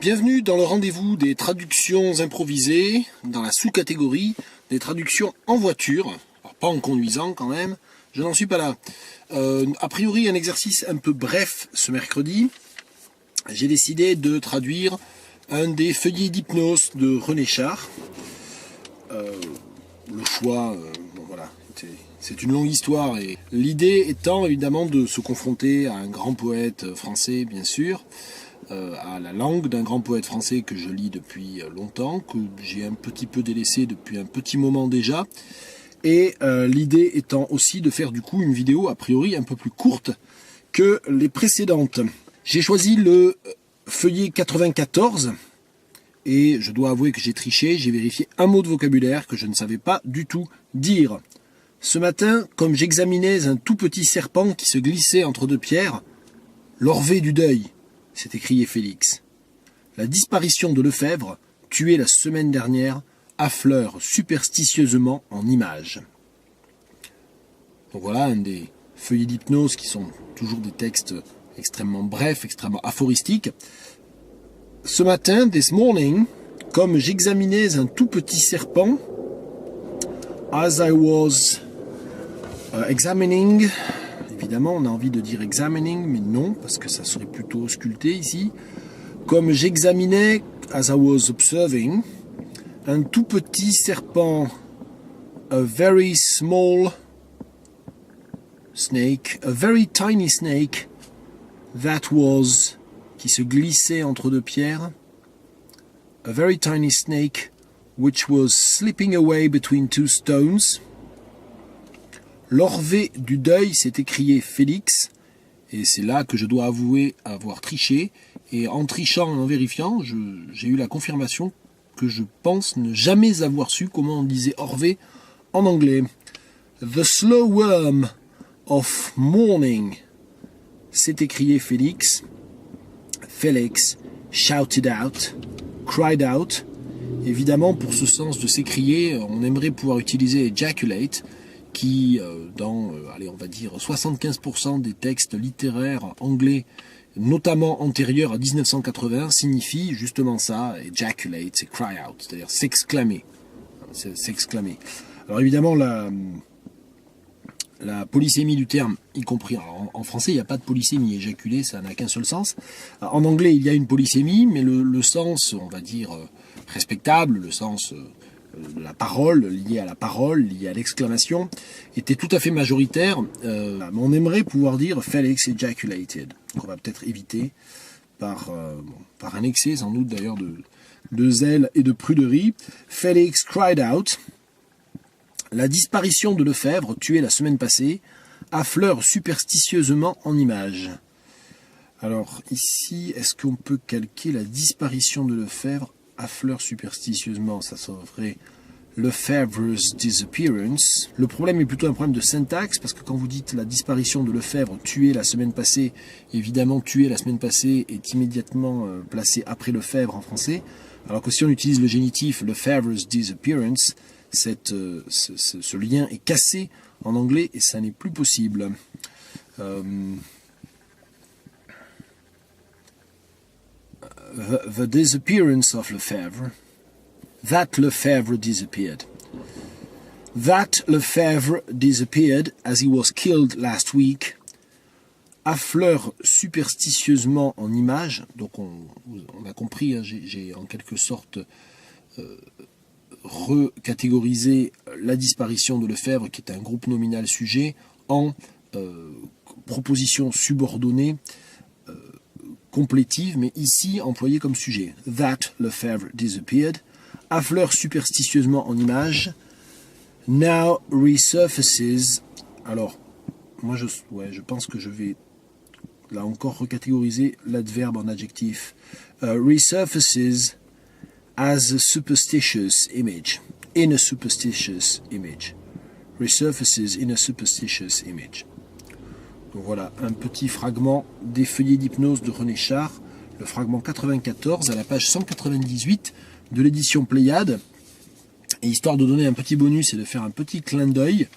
Bienvenue dans le rendez-vous des traductions improvisées, dans la sous-catégorie des traductions en voiture. Alors, pas en conduisant quand même, je n'en suis pas là. A priori, un exercice un peu bref ce mercredi. J'ai décidé de traduire un des feuillets d'hypnose de René Char. Le choix, bon, voilà, c'est une longue histoire. Et l'idée étant évidemment de se confronter à un grand poète français, bien sûr, à la langue d'un grand poète français que je lis depuis longtemps, que j'ai un petit peu délaissé depuis un petit moment déjà. Et l'idée étant aussi de faire du coup une vidéo a priori un peu plus courte que les précédentes. J'ai choisi le feuillet 94 et je dois avouer que j'ai triché, j'ai vérifié un mot de vocabulaire que je ne savais pas du tout dire. Ce matin, comme j'examinais un tout petit serpent qui se glissait entre deux pierres, l'orvet du deuil, s'est écrié Félix. La disparition de Lefebvre, tué la semaine dernière, affleure superstitieusement en images. Donc voilà un des feuillets d'hypnose qui sont toujours des textes extrêmement brefs, extrêmement aphoristiques. Ce matin, this morning, comme j'examinais un tout petit serpent, as I was examining, évidemment on a envie de dire examining, mais non, parce que ça serait plutôt sculpté ici, comme j'examinais, as I was observing, un tout petit serpent, a very small snake, a very tiny snake, that was, qui se glissait entre deux pierres, a very tiny snake, which was slipping away between two stones. L'orvet du deuil, s'est écrié Félix, et c'est là que je dois avouer avoir triché, et en trichant et en vérifiant, j'ai eu la confirmation que je pense ne jamais avoir su comment on disait orvet en anglais. The slow worm of morning, s'est écrié Félix. Félix shouted out, cried out. Évidemment, pour ce sens de s'écrier, on aimerait pouvoir utiliser ejaculate, qui, dans, allez, on va dire 75% des textes littéraires anglais, notamment antérieurs à 1980, signifie justement ça, ejaculate, c'est cry out, c'est-à-dire s'exclamer. S'exclamer. Alors évidemment, la polysémie du terme, y compris en français, il n'y a pas de polysémie, éjaculer, ça n'a qu'un seul sens. En anglais, il y a une polysémie, mais le sens, on va dire, respectable, le sens de la parole, lié à la parole, lié à l'exclamation, était tout à fait majoritaire. On aimerait pouvoir dire Felix ejaculated, qu'on va peut-être éviter par un excès, sans doute d'ailleurs, de zèle et de pruderie. Felix cried out. La disparition de Lefebvre, tué la semaine passée, affleure superstitieusement en images. Alors ici, est-ce qu'on peut calquer la disparition de Lefebvre affleure superstitieusement? Ça serait Lefebvre's disappearance. Le problème est plutôt un problème de syntaxe, parce que quand vous dites la disparition de Lefebvre, tué la semaine passée, évidemment tué la semaine passée est immédiatement placé après Lefebvre en français, alors que si on utilise le génitif Lefebvre's disappearance, ce lien est cassé en anglais et ça n'est plus possible. The disappearance of Lefebvre. That Lefebvre disappeared. That Lefebvre disappeared as he was killed last week. Affleure superstitieusement en images. Donc on a compris, hein, j'ai en quelque sorte recatégorisé la disparition de Lefebvre, qui est un groupe nominal sujet, en proposition subordonnée complétive, mais ici employée comme sujet. That Lefebvre disappeared. Affleure superstitieusement en images. Now resurfaces. Alors, moi je pense que je vais là encore recatégoriser l'adverbe en adjectif. Resurfaces as a superstitious image. In a superstitious image. Resurfaces in a superstitious image. Donc voilà, un petit fragment des feuillets d'hypnose de René Char, le fragment 94 à la page 198 de l'édition Pléiade. Et histoire de donner un petit bonus et de faire un petit clin d'œil,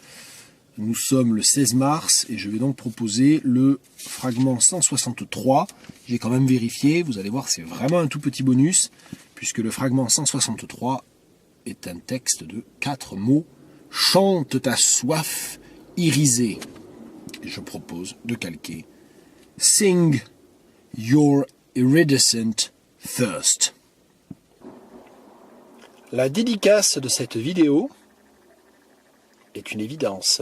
Nous sommes le 16 mars et je vais donc proposer le fragment 163. J'ai quand même vérifié, vous allez voir, c'est vraiment un tout petit bonus, puisque le fragment 163 est un texte de 4 mots. Chante ta soif irisée. Et je propose de calquer Sing your iridescent thirst. La dédicace de cette vidéo est une évidence.